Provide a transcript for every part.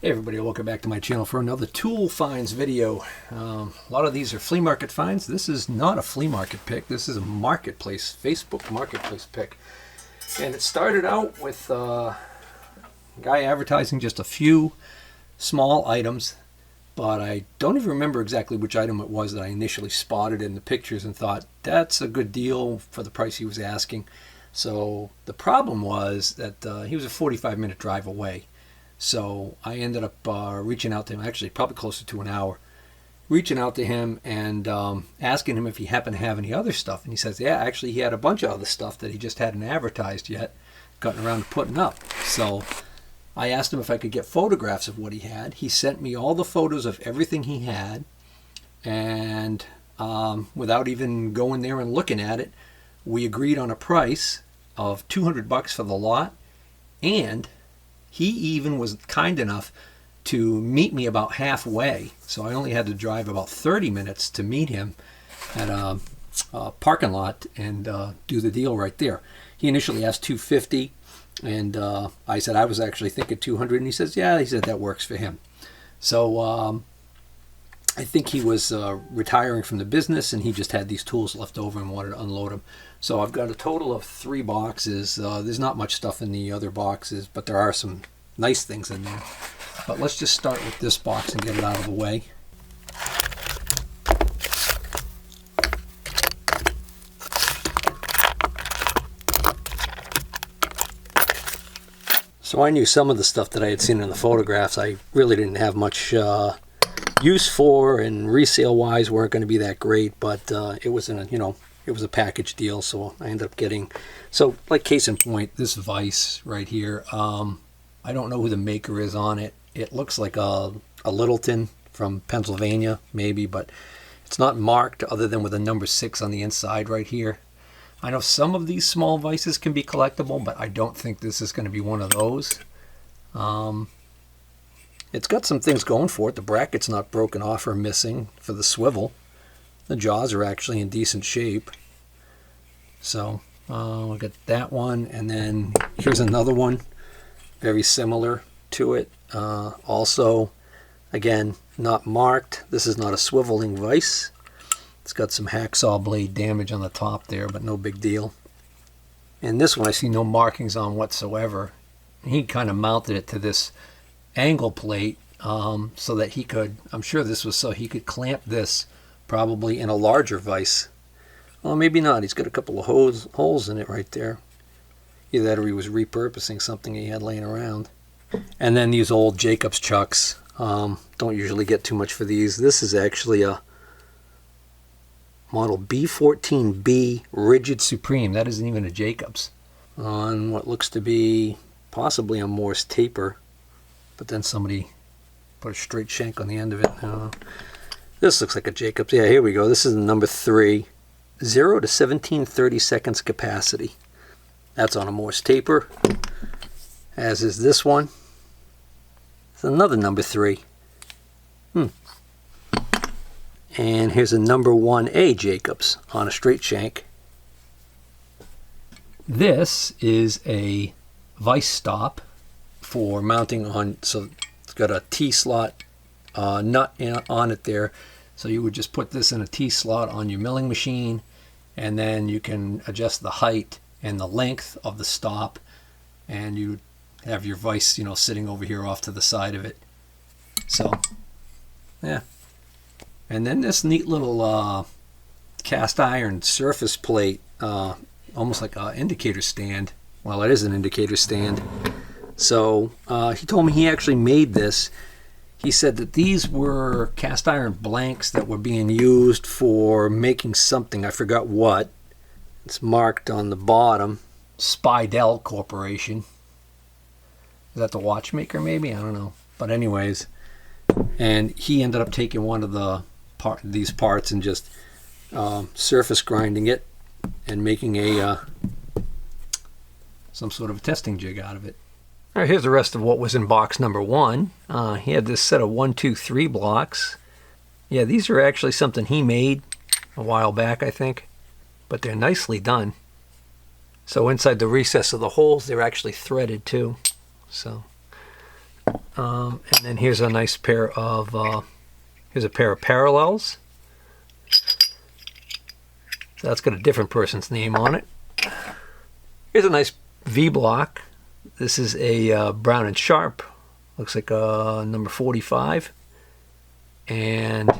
Hey everybody, welcome back to my channel for another tool finds video. A lot of these are flea market finds. This is not a flea market pick. This is a marketplace, Facebook marketplace pick. And it started out with a guy advertising just a few small items, but I don't even remember exactly which item it was that I initially spotted in the pictures and thought, that's a good deal for the price he was asking. So the problem was that he was a 45-minute drive away. So I ended up reaching out to him, actually probably closer to an hour, reaching out to him and asking him if he happened to have any other stuff. And he says, yeah, actually he had a bunch of other stuff that he just hadn't advertised yet, gotten around to putting up. So I asked him if I could get photographs of what he had. He sent me all the photos of everything he had. And without even going there and looking at it, we agreed on a price of $200 for the lot, and he even was kind enough to meet me about halfway. So I only had to drive about 30 minutes to meet him at a parking lot and do the deal right there. He initially asked $250, and I said I was actually thinking $200, and he says, yeah, he said that works for him. So I think he was retiring from the business, and he just had these tools left over and wanted to unload them. So I've got a total of 3 boxes. There's not much stuff in the other boxes, but there are some nice things in there. But let's just start with this box and get it out of the way. So I knew some of the stuff that I had seen in the photographs I really didn't have much use for, and resale wise weren't going to be that great, but it was it was a package deal, so I ended up getting, so like case in point, this vise right here. I don't know who the maker is on it. It looks like a Littleton from Pennsylvania maybe, but it's not marked other than with a number 6 on the inside right here. I know some of these small vices can be collectible, but I don't think this is going to be one of those. It's got some things going for it. The bracket's not broken off or missing for the swivel. The jaws are actually in decent shape. So we'll get that one, and then here's another one very similar to it. Also, again, not marked. This is not a swiveling vise. It's got some hacksaw blade damage on the top there, but no big deal. And this one I see no markings on whatsoever. He kind of mounted it to this angle plate so that he could, I'm sure this was so he could clamp this probably in a larger vise. Well, maybe not. He's got a couple of holes in it right there. Either that or he was repurposing something he had laying around. And then these old Jacobs chucks. Don't usually get too much for these. This is actually a model B14B Rigid Supreme. That isn't even a Jacobs. On what looks to be possibly a Morse taper. But then somebody put a straight shank on the end of it. This looks like a Jacobs. Yeah, here we go. This is the number 3. 0 to 1730 seconds capacity. That's on a Morse taper. As is this one. It's another number 3. And here's a number 1A Jacobs on a straight shank. This is a vice stop for mounting on, so it's got a T-slot nut on it there. So you would just put this in a T-slot on your milling machine, and then you can adjust the height and the length of the stop, and you have your vise, sitting over here off to the side of it. So, yeah. And then this neat little cast iron surface plate, almost like an indicator stand. Well, it is an indicator stand. So he told me he actually made this. He said that these were cast iron blanks that were being used for making something. I forgot what. It's marked on the bottom. Spidell Corporation. Is that the watchmaker maybe? I don't know. But anyways, and he ended up taking one of these parts and just surface grinding it and making some sort of a testing jig out of it. All right, here's the rest of what was in box number 1. He had this set of 1, 2, 3 blocks. Yeah, these are actually something he made a while back, I think, but they're nicely done. So inside the recess of the holes, they're actually threaded too. So And then here's a nice pair of parallels. So that's got a different person's name on it. Here's a nice V block. This is a Brown and Sharp. Looks like a number 45. And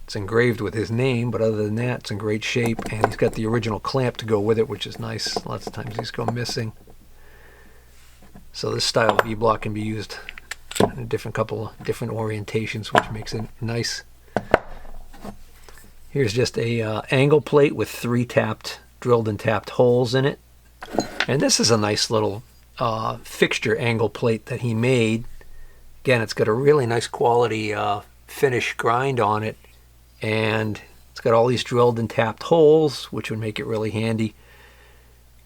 it's engraved with his name, but other than that, it's in great shape. And he's got the original clamp to go with it, which is nice. Lots of times these go missing. So this style V block can be used in a couple of different orientations, which makes it nice. Here's just a angle plate with 3 drilled and tapped holes in it. And this is a nice little fixture angle plate that he made. Again, it's got a really nice quality finish grind on it, and it's got all these drilled and tapped holes, which would make it really handy.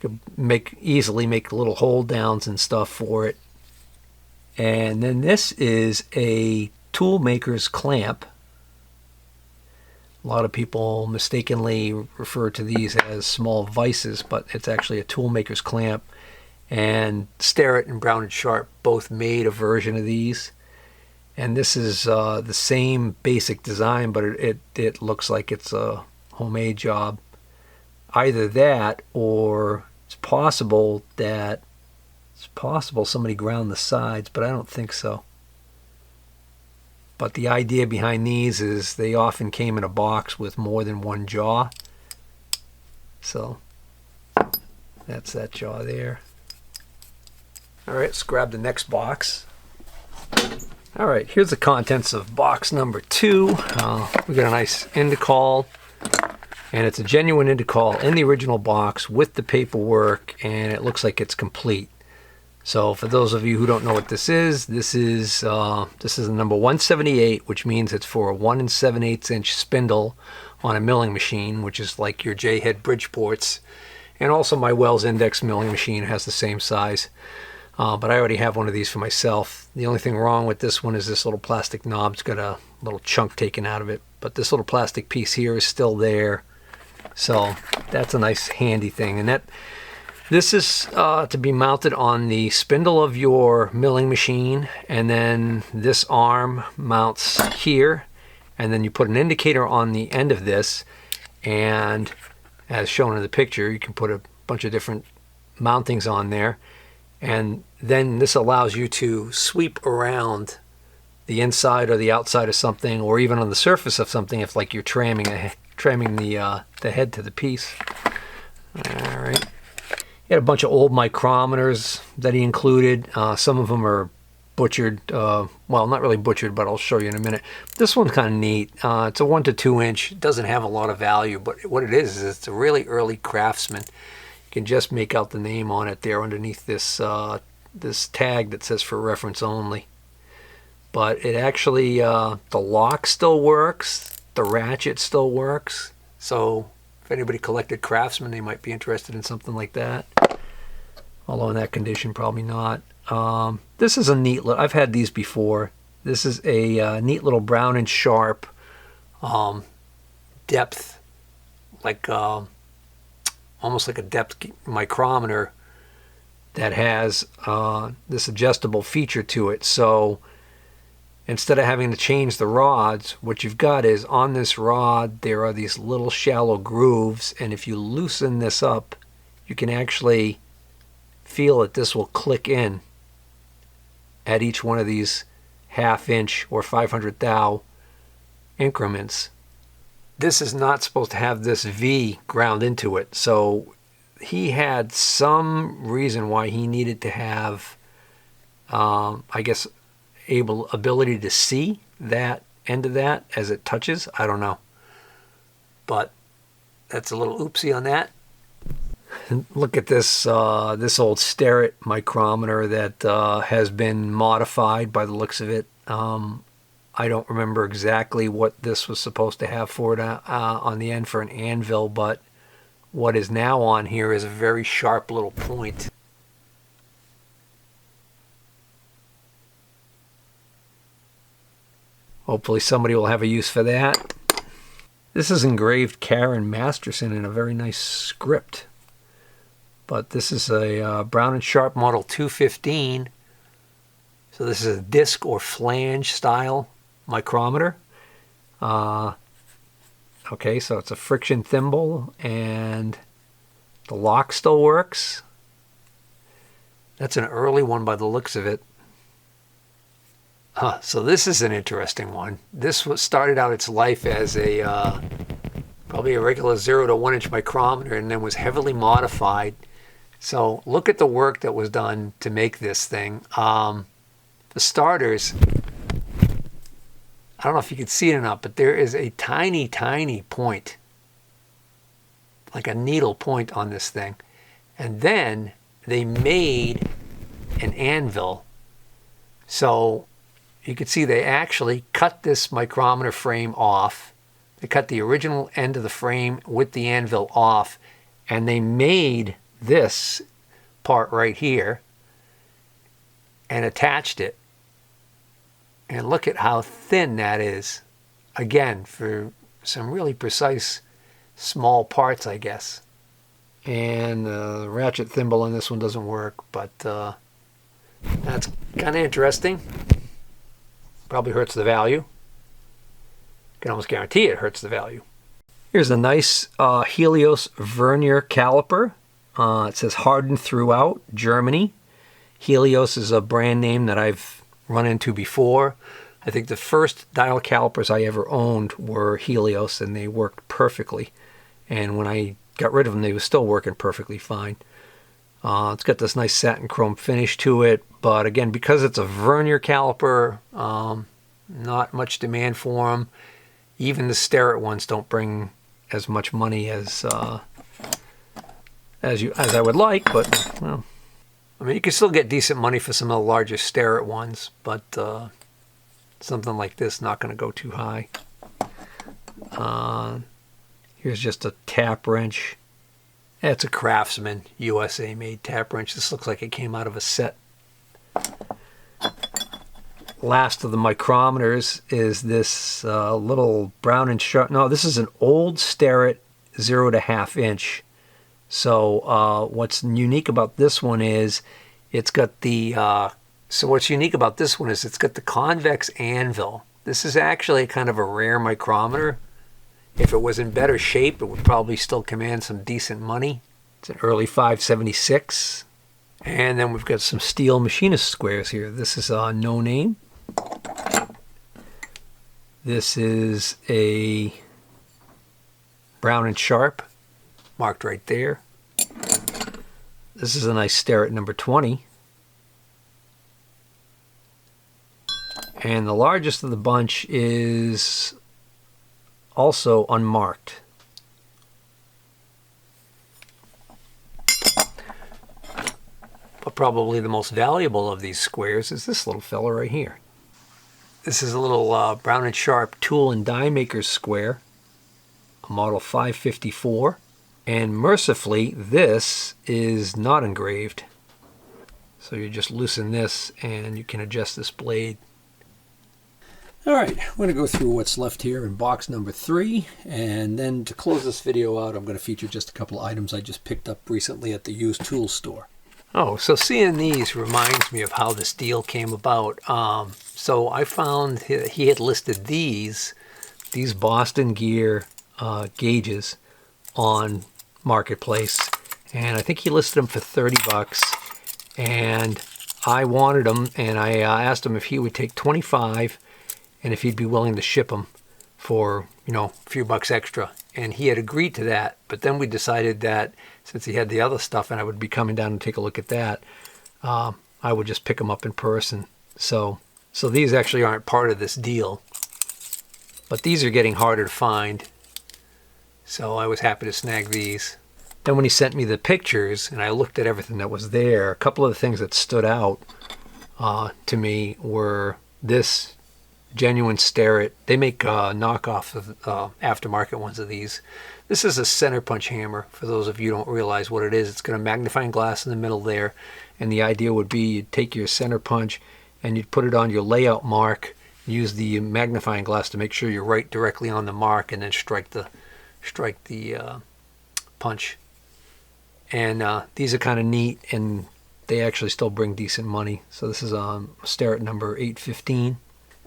You could easily make little hold downs and stuff for it. And then this is a tool maker's clamp. A lot of people mistakenly refer to these as small vices, but it's actually a tool maker's clamp. And Starrett and Brown and Sharp both made a version of these. And this is the same basic design, but it looks like it's a homemade job. Either that, or it's possible somebody ground the sides, but I don't think so. But the idea behind these is they often came in a box with more than one jaw. So that's that jaw there. All right, let's grab the next box. All right, here's the contents of box number 2. We got a nice Indicall, and it's a genuine Indicall in the original box with the paperwork, and it looks like it's complete. So for those of you who don't know what this is the number 178, which means it's for a 1 7/8 inch spindle on a milling machine, which is like your J-head Bridgeports. And also my Wells Index milling machine has the same size. But I already have one of these for myself. The only thing wrong with this one is this little plastic knob's got a little chunk taken out of it. But this little plastic piece here is still there. So that's a nice handy thing. And this is to be mounted on the spindle of your milling machine. And then this arm mounts here. And then you put an indicator on the end of this. And as shown in the picture, you can put a bunch of different mountings on there. And then this allows you to sweep around the inside or the outside of something, or even on the surface of something if like you're tramming the head to the piece. All right. He had a bunch of old micrometers that he included. Some of them are butchered. Well, not really butchered, but I'll show you in a minute. This one's kind of neat. It's a 1 to 2 inch. It doesn't have a lot of value, but what it is it's a really early Craftsman. You can just make out the name on it there underneath this this tag that says for reference only. But it actually, the lock still works, the ratchet still works. So if anybody collected Craftsman, they might be interested in something like that. Although in that condition, probably not. This is a neat little, I've had these before. This is a neat little Brown and Sharp depth, like almost like a depth micrometer that has this adjustable feature to it. So instead of having to change the rods, what you've got is on this rod there are these little shallow grooves, and if you loosen this up, you can actually feel that this will click in at each one of these 1/2 inch or 500 thou increments. This is not supposed to have this V ground into it, so he had some reason why he needed to have, I guess, ability to see that end of that as it touches. I don't know, but that's a little oopsie on that. Look at this this old Starrett micrometer that has been modified by the looks of it. I don't remember exactly what this was supposed to have for it on the end for an anvil, but what is now on here is a very sharp little point. Hopefully somebody will have a use for that. This is engraved Karen Masterson in a very nice script. But this is a Brown and Sharp model 215. So this is a disc or flange style micrometer. Okay, so it's a friction thimble, and the lock still works. That's an early one by the looks of it. So this is an interesting one. This started out its life as a probably a regular 0 to 1 inch micrometer, and then was heavily modified. So look at the work that was done to make this thing. For starters, I don't know if you can see it or not, but there is a tiny, tiny point, like a needle point on this thing. And then they made an anvil. So you can see they actually cut this micrometer frame off. They cut the original end of the frame with the anvil off, and they made this part right here and attached it. And look at how thin that is. Again, for some really precise small parts, I guess. And the ratchet thimble on this one doesn't work, but that's kind of interesting. Probably hurts the value. Can almost guarantee it hurts the value. Here's a nice Helios vernier caliper. It says hardened throughout, Germany. Helios is a brand name that I've run into before. I think the first dial calipers I ever owned were Helios, and they worked perfectly. And when I got rid of them, they were still working perfectly fine. It's got this nice satin chrome finish to it, but again, because it's a vernier caliper, not much demand for them. Even the Starrett ones don't bring as much money as I would like, but well, I mean, you can still get decent money for some of the larger Starrett ones, but something like this not going to go too high. Here's just a tap wrench. It's a Craftsman USA made tap wrench. This looks like it came out of a set. Last of the micrometers is this little brown and sharp. No, this is an old Starrett 0 to 1/2 inch. So what's unique about this one is it's got the convex anvil. This is actually kind of a rare micrometer. If it was in better shape, it would probably still command some decent money. It's an early 576. And then we've got some steel machinist squares here. This is no name. This is a brown and sharp, marked right there. This is a nice Starrett number 20. And the largest of the bunch is also unmarked. But probably the most valuable of these squares is this little fella right here. This is a little brown and sharp tool and die maker's square, a model 554. And mercifully, this is not engraved. So you just loosen this and you can adjust this blade. All right, I'm going to go through what's left here in box number 3, and then to close this video out, I'm going to feature just a couple of items I just picked up recently at the used tool store. Oh, so seeing these reminds me of how this deal came about. So I found he had listed these Boston Gear gauges on Marketplace, and I think he listed them for 30 bucks, and I wanted them, and I asked him if he would take 25 and if he'd be willing to ship them for, a few bucks extra. And he had agreed to that, but then we decided that since he had the other stuff and I would be coming down and take a look at that, I would just pick them up in person. So these actually aren't part of this deal, but these are getting harder to find. So I was happy to snag these. Then when he sent me the pictures and I looked at everything that was there, a couple of the things that stood out to me were this genuine Starrett. They make knockoff of aftermarket ones of these. This is a center punch hammer. For those of you who don't realize what it is, it's got a magnifying glass in the middle there, and the idea would be you'd take your center punch and you'd put it on your layout mark, use the magnifying glass to make sure you're right directly on the mark, and then strike the punch. And these are kind of neat, and they actually still bring decent money. So this is Starrett number 815.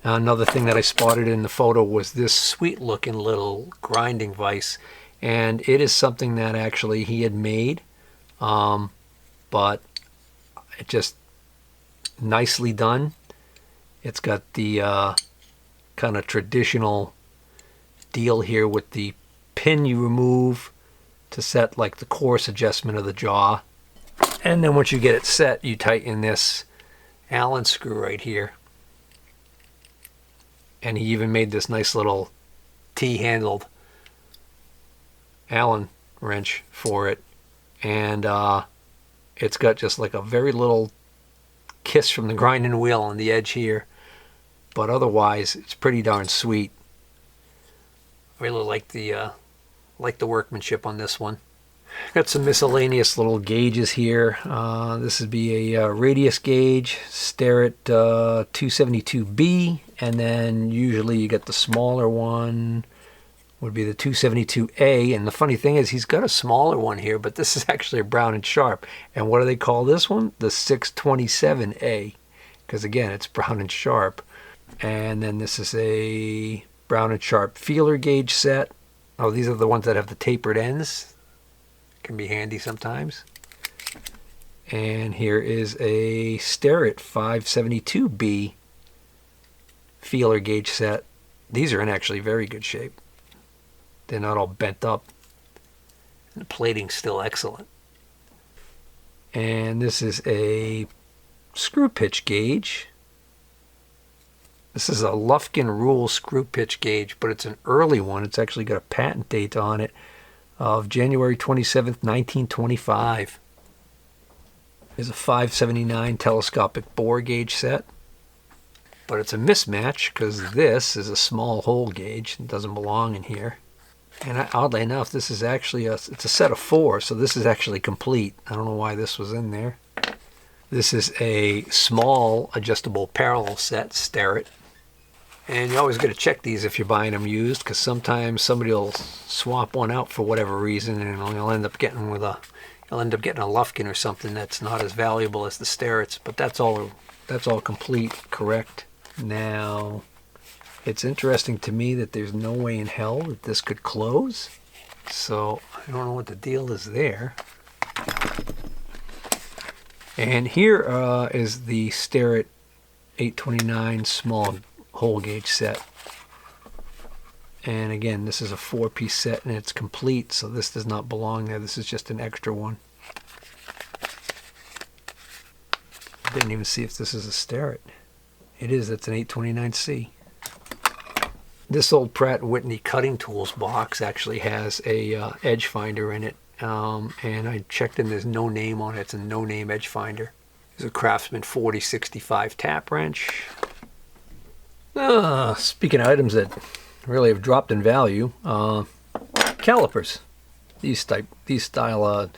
Another thing that I spotted in the photo was this sweet looking little grinding vise, and it is something that actually he had made, but it just nicely done. It's got the kind of traditional deal here with the pin you remove to set like the coarse adjustment of the jaw, and then once you get it set, you tighten this Allen screw right here. And he even made this nice little T-handled Allen wrench for it, and it's got just like a very little kiss from the grinding wheel on the edge here, but otherwise it's pretty darn sweet. I really like the workmanship on this one. Got some miscellaneous little gauges here. This would be a radius gauge, Starrett 272B, and then usually you get the smaller one would be the 272A. And the funny thing is he's got a smaller one here, but this is actually a Brown and Sharp. And what do they call this one? The 627A, because again it's Brown and Sharp. And then this is a Brown and Sharp feeler gauge set. Oh, these are the ones that have the tapered ends. Can be handy sometimes. And here is a Starrett 572B feeler gauge set. These are in actually very good shape. They're not all bent up. And the plating's still excellent. And this is a screw pitch gauge. This is a Lufkin Rule screw pitch gauge, but it's an early one. It's actually got a patent date on it of January 27th, 1925. There's a 579 telescopic bore gauge set, but it's a mismatch because this is a small hole gauge. It doesn't belong in here. And oddly enough, this is actually it's a set of 4, so this is actually complete. I don't know why this was in there. This is a small adjustable parallel set, Starrett. And you always got to check these if you're buying them used, because sometimes somebody will swap one out for whatever reason, and you'll end up getting a Lufkin or something that's not as valuable as the Starretts. But that's all complete, correct. Now, it's interesting to me that there's no way in hell that this could close. So I don't know what the deal is there. And here is the Starrett 829 small hole gauge set. And again, this is a 4-piece set and it's complete, so this does not belong there. This is just an extra one. I didn't even see if this is a Starrett. It is. It's an 829C. This old Pratt & Whitney cutting tools box actually has a edge finder in it. And I checked and there's no name on it. It's a no-name edge finder. There's a Craftsman 4065 tap wrench. Speaking of items that really have dropped in value, calipers. These style,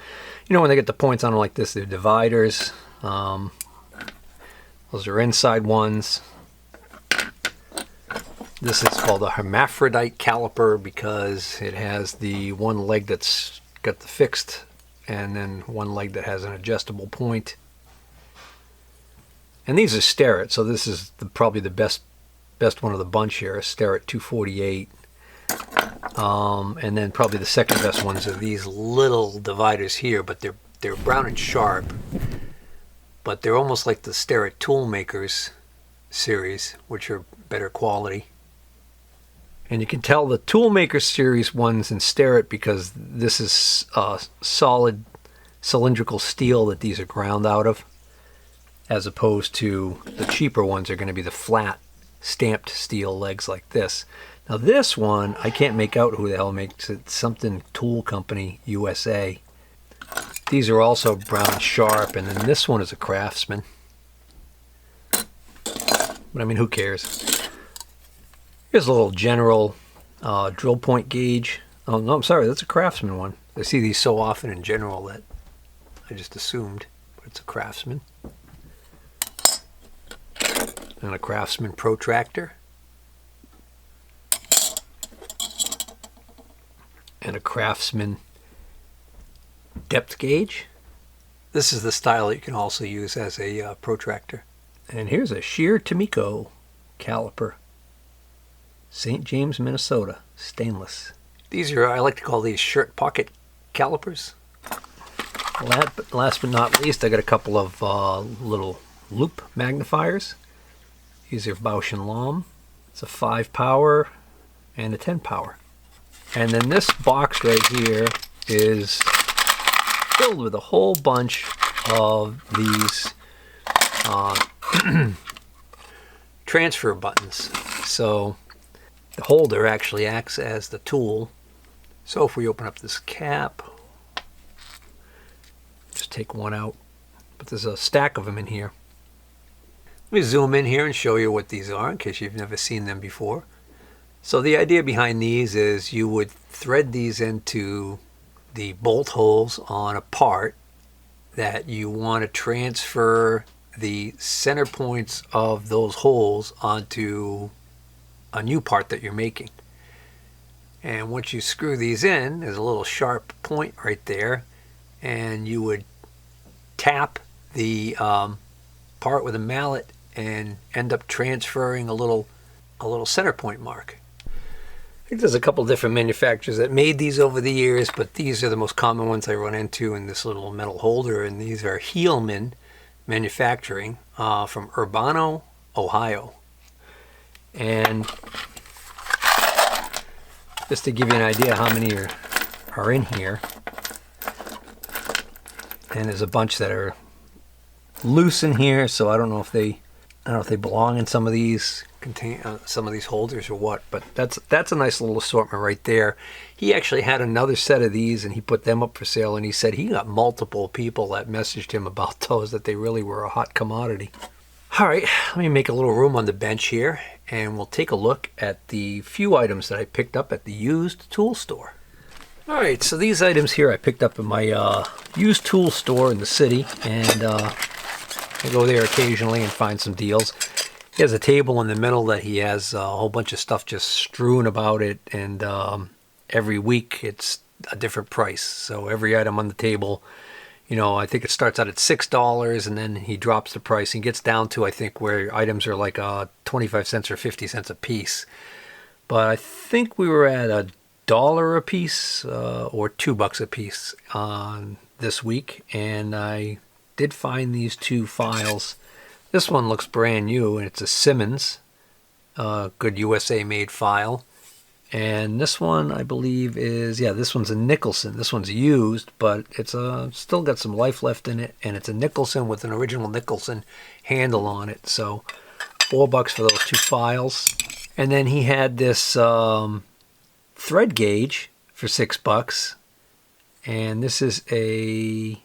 when they get the points on them like this, they're dividers. Those are inside ones. This is called a hermaphrodite caliper because it has the one leg that's got the fixed and then one leg that has an adjustable point. And these are Starrett, so this is probably the best one of the bunch here, a Starrett 248. And then probably the second best ones are these little dividers here, but they're Brown and Sharp, but they're almost like the Starrett Toolmakers series, which are better quality. And you can tell the Toolmaker series ones in Starrett because this is solid cylindrical steel that these are ground out of, as opposed to the cheaper ones are going to be the flat stamped steel legs like this. Now this one, I can't make out who the hell makes it. Something Tool Company USA. These are also Brown and Sharp, and then this one is a Craftsman. But I mean, who cares? Here's a little general drill point gauge. Oh no, I'm sorry, that's a Craftsman one. I see these so often in general that I just assumed, but it's a Craftsman. And a Craftsman protractor. And a Craftsman depth gauge. This is the style that you can also use as a protractor. And here's a Shear Tomiko caliper. St. James, Minnesota, stainless. These are, I like to call these shirt pocket calipers. Last but not least, I got a couple of little loop magnifiers. These are Bausch & Lomb. It's a 5 power and a 10 power. And then this box right here is filled with a whole bunch of these transfer buttons. So the holder actually acts as the tool. So if we open up this cap, just take one out, but there's a stack of them in here. Let me zoom in here and show you what these are in case you've never seen them before. So the idea behind these is you would thread these into the bolt holes on a part that you want to transfer the center points of those holes onto a new part that you're making. And once you screw these in, there's a little sharp point right there, and you would tap the part with a mallet and end up transferring a little center point mark. I think there's a couple different manufacturers that made these over the years, but these are the most common ones I run into in this little metal holder, and these are Heelman Manufacturing from Urbano, Ohio. And just to give you an idea how many are in here, and there's a bunch that are loose in here, so I don't know if they belong in some of these holders or what, but that's a nice little assortment right there. He actually had another set of these and he put them up for sale, and he said he got multiple people that messaged him about those, that they really were a hot commodity. All right, let me make a little room on the bench here and we'll take a look at the few items that I picked up at the used tool store. All right, so these items here I picked up in my used tool store in the city, and I go there occasionally and find some deals. He has a table in the middle that he has a whole bunch of stuff just strewn about it, and every week it's a different price. So every item on the table, you know, I think it starts out at $6, and then he drops the price and gets down to, I think, where items are like 25 cents or 50 cents a piece. But I think we were at $1 a piece or $2 a piece on this week, and I did find these two files. This one looks brand new, and it's a Simmons, good USA made file. And this one, I believe, is, yeah, this one's a Nicholson. This one's used, but it's still got some life left in it, and it's a Nicholson with an original Nicholson handle on it. So $4 for those two files. And then he had this thread gauge for $6, and this is a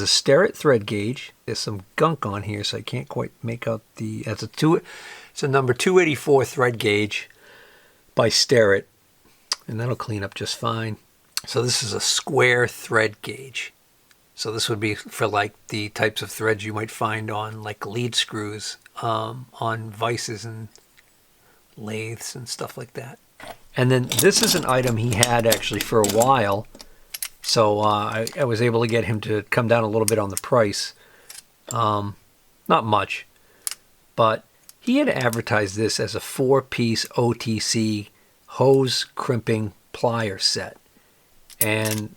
Starrett thread gauge. There's some gunk on here, so I can't quite make out the. It's a number 284 thread gauge by Starrett, and that'll clean up just fine. So this is a square thread gauge. So this would be for like the types of threads you might find on like lead screws on vices and lathes and stuff like that. And then this is an item he had actually for a while. So I was able to get him to come down a little bit on the price. Not much. But he had advertised this as a 4-piece OTC hose crimping plier set. And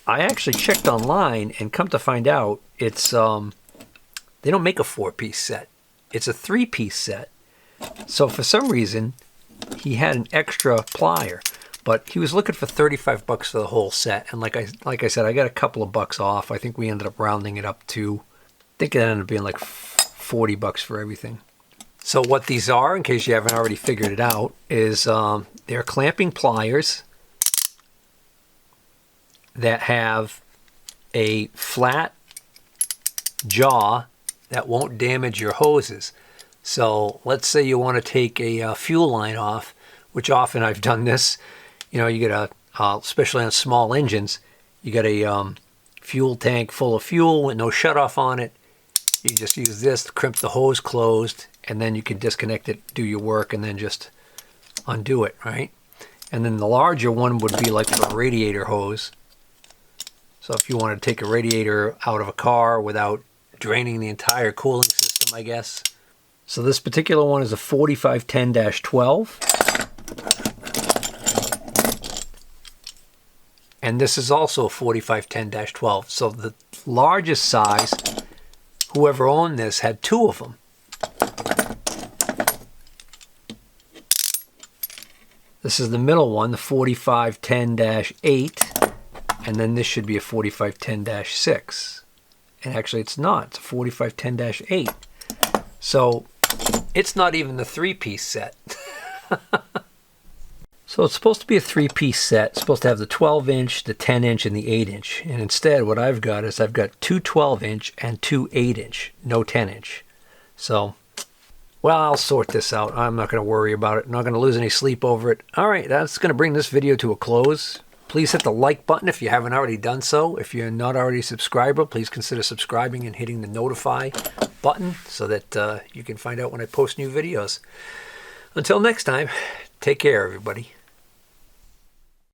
I actually checked online and come to find out it's they don't make a 4-piece set. It's a 3-piece set. So for some reason, he had an extra plier. But he was looking for $35 for the whole set, and like I said, I got a couple of bucks off. I think we ended up rounding it up to, I think it ended up being like $40 for everything. So what these are, in case you haven't already figured it out, is they're clamping pliers that have a flat jaw that won't damage your hoses. So let's say you want to take a fuel line off, which often I've done this. You know, you get especially on small engines, you get a fuel tank full of fuel with no shutoff on it. You just use this to crimp the hose closed, and then you can disconnect it, do your work, and then just undo it, right? And then the larger one would be like for a radiator hose. So if you want to take a radiator out of a car without draining the entire cooling system, I guess. So this particular one is a 4510-12. And this is also a 4510-12. So the largest size, whoever owned this had two of them. This is the middle one, the 4510-8, and then this should be a 4510-6. And actually it's not, it's a 4510-8. So it's not even the three-piece set. So it's supposed to be a three-piece set. It's supposed to have the 12-inch, the 10-inch, and the 8-inch. And instead what I've got is I've got two 12-inch and two 8-inch, no 10-inch. So, well, I'll sort this out. I'm not going to worry about it. I'm not going to lose any sleep over it. All right, that's going to bring this video to a close. Please hit the like button if you haven't already done so. If you're not already a subscriber, please consider subscribing and hitting the notify button so that you can find out when I post new videos. Until next time, take care, everybody.